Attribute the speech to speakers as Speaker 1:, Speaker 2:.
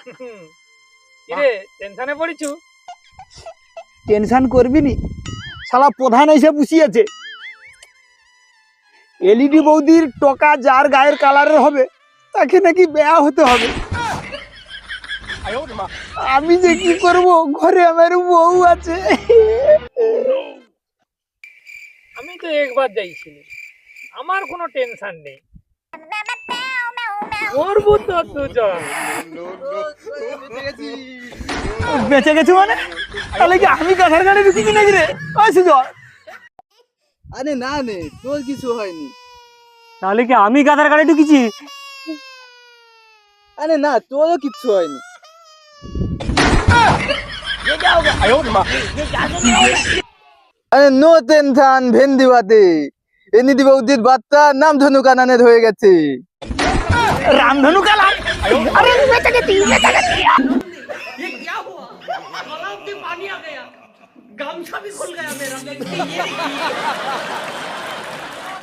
Speaker 1: কিরে টেনশনে পড়িছু?
Speaker 2: টেনশন করবি নি, শালা প্রধান এসে বসিয়েছে। এলইডি বৌদির টকা যার গায়ের কালারের হবে তাকে নাকি বেয়া হতে হবে। আমি যে কি করব, ঘরে আমার বউ আছে।
Speaker 1: আমি তো একবার যাইছিলি, আমার কোনো টেনশন নেই। মরবো তো দুজন।
Speaker 2: বেঁচে গেছি মানে? তাহলে কি আমি কাঁঠার গাড়ি ঢুকিছি নাকি রে? সুজন,
Speaker 3: আরে না নে, তোর কিছু হয়নি।
Speaker 2: তাহলে কি আমি গাধার গাড়ি ঢুকিছি?
Speaker 3: আরে না, তোরও কিচ্ছু হয়নি। আরে নো টেনশন ভেন্দি বাদে, এনিদি বৌদির বাচ্চা নাম ধনু কানানের হয়ে গেছে।
Speaker 2: রামধনু কালার। আরে বেঁচে গেছি, বেঁচে গেছি।
Speaker 4: ये क्या हुआ? तालाब में पानी आ गया, गामछा भी खुल गया मेरा।